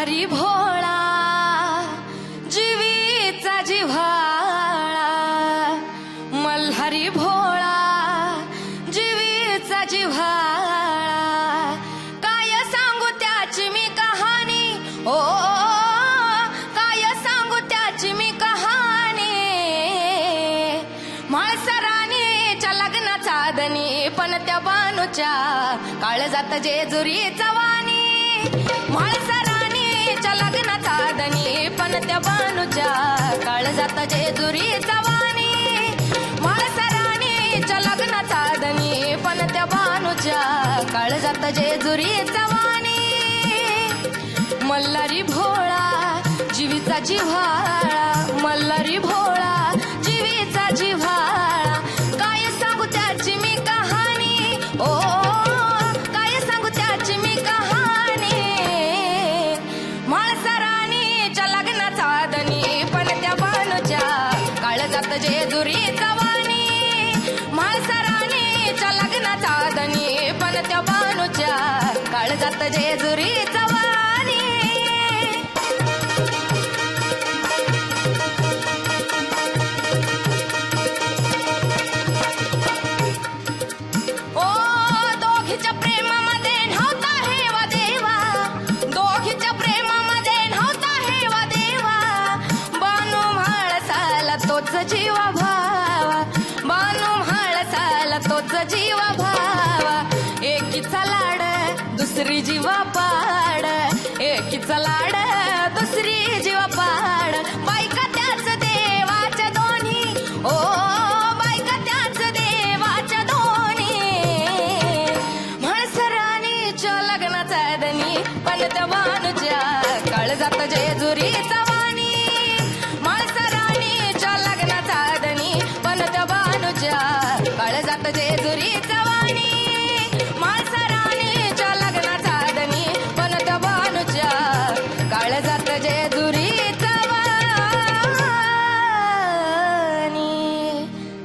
मल्हारी भोळा जीवीचा जिव्हाळा, मल्हारी भोळा जीवीचा जिव्हाळा, काय सांगू त्याची मी कहाणी, ओ काय सांगू त्याची मी कहाणी, म्हाळसराणीच्या लग्नाचा दनी पण त्या बानूच्या काळजात जेजुरीचा वाणी, म्हाळसराणीच्या लग्नाचा दनी पण त्या बानूच्या काळजात जेजुरीचा वाणी, म्हाळसराणीच्या लग्नाचा दनी पण त्या बानूच्या काळजात जेजुरीचा वाणी, मल्हारी भोळा जीवीचा जिव्हाळा, मल्हारी भोळा जीवीचा जिव्हाळा, काय सांगू त्याची मी कहाणी, ओ काय सांगू त्याची मी कहाणी, म्हाळसराणीच्या लग्नाचा दनी पण त्या बानूच्या काळजात जेजुरीचा वाणी, म्हाळसराणीच्या लग्नाचा दनी पण त्या बानूच्या काळजात जेजुरीचा वाणी. ओ दोघीच्या प्रेमामध्ये नव्हता हेवा देवा, दोघीच्या प्रेमामध्ये नव्हता हेवा देवा, बानू म्हाळसाला तोच जीवा भावा, बानू म्हाळसाला तोच जीवा भावा, एकीचा लाड दुसरी जीवा पाड, एकीचा लाड दुसरी जीवा पाड, बायका त्याच देवाच्या दोन्ही, ओ बायका त्याच देवाच्या दोन्ही, म्हाळसराणीच्या लग्नाचा दनी पण त्या बानूच्या काळजात जेजुरीचा वाणी, म्हाळसराणीच्या लग्नाचा दनी पण त्या बानूच्या काळजात जेजुरीचा वाणी, म्हाळसराणीच्या लग्नाचा दनी पण त्या बानूच्या काळजात जेजुरीचा वाणी.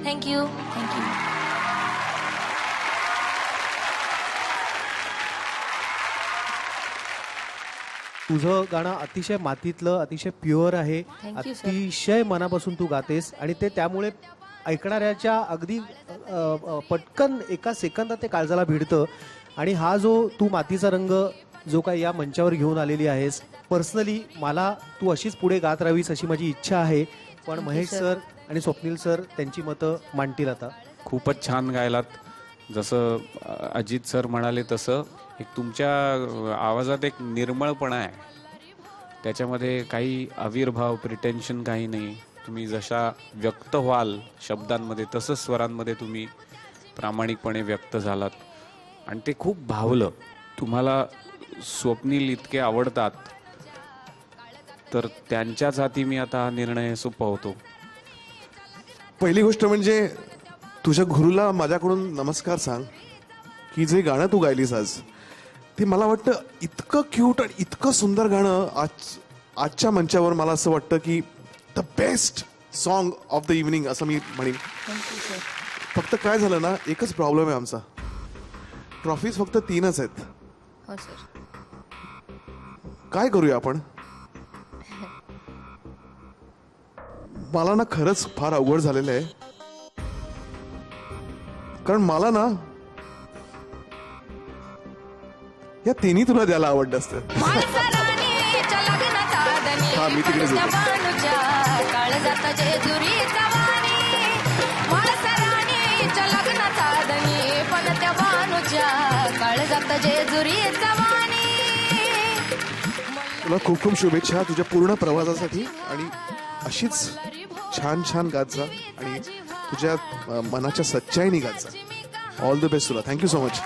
Thank you thank you. तुझं गाणं अतिशय मातीतलं, अतिशय प्युअर आहे, Thank you, sir. अतिशय मनापासून तू गातेस आणि ते त्यामुळे ऐकणाऱ्याच्या अगदी पटकन एका सेकंदात ते काळजाला भिडतं. आणि हा जो तू मातीचा रंग जो काही या मंचावर घेऊन आलेली आहेस, पर्सनली मला तू अशीच पुढे गात राहावीस अशी माझी इच्छा आहे. पण महेश सर आणि स्वप्नील सर त्यांची मतं मांडतील आता. खूपच छान गायलात. जसं अजित सर म्हणाले तसं एक तुमच्या आवाजात एक निर्मळपणा आहे, त्याच्यामध्ये काही आविर्भाव प्रिटेन्शन काही नाही. तुम्ही जशा व्यक्त व्हाल शब्दांमध्ये तसंच स्वरांमध्ये तुम्ही प्रामाणिकपणे व्यक्त झालात आणि ते खूप भावलं. तुम्हाला स्वप्नील इतके आवडतात तर त्यांच्याच हाती मी आता हा निर्णय सोपवतो. पहिली गोष्ट म्हणजे तुझ्या गुरुला माझ्याकडून नमस्कार सांग की जे गाणं तू गायलीस आज ते मला वाटतं इतकं क्यूट आणि इतकं सुंदर गाणं आजच्या मंचावर मला असं वाटतं की the best song of the evening असं मी म्हणेन. फक्त काय झालं ना, एकच प्रॉब्लेम आहे आमचा, ट्रॉफीज फक्त 3च आहेत. हो सर. काय करूया आपण? मला ना खरंच फार अवघड झालेलं आहे, कारण मला ना या तिन्ही तुला द्यायला आवडलं असतं. म्हाळसराणीच्या लग्नाचा दनी हा, मी तिकडेच पण त्या होतो. बानूच्या काळजात जेजुरीचा वाणी, म्हाळसराणीच्या लग्नाचा दनी पण त्या बानूच्या काळजात जेजुरीचा वाणी. तुला खूप खूप शुभेच्छा तुझ्या पूर्ण प्रवासासाठी आणि अशीच छान छान गात जा आणि तुझ्या मनाच्या सच्चाईने गात जा. ऑल द बेस्ट तुला. Thank you so much.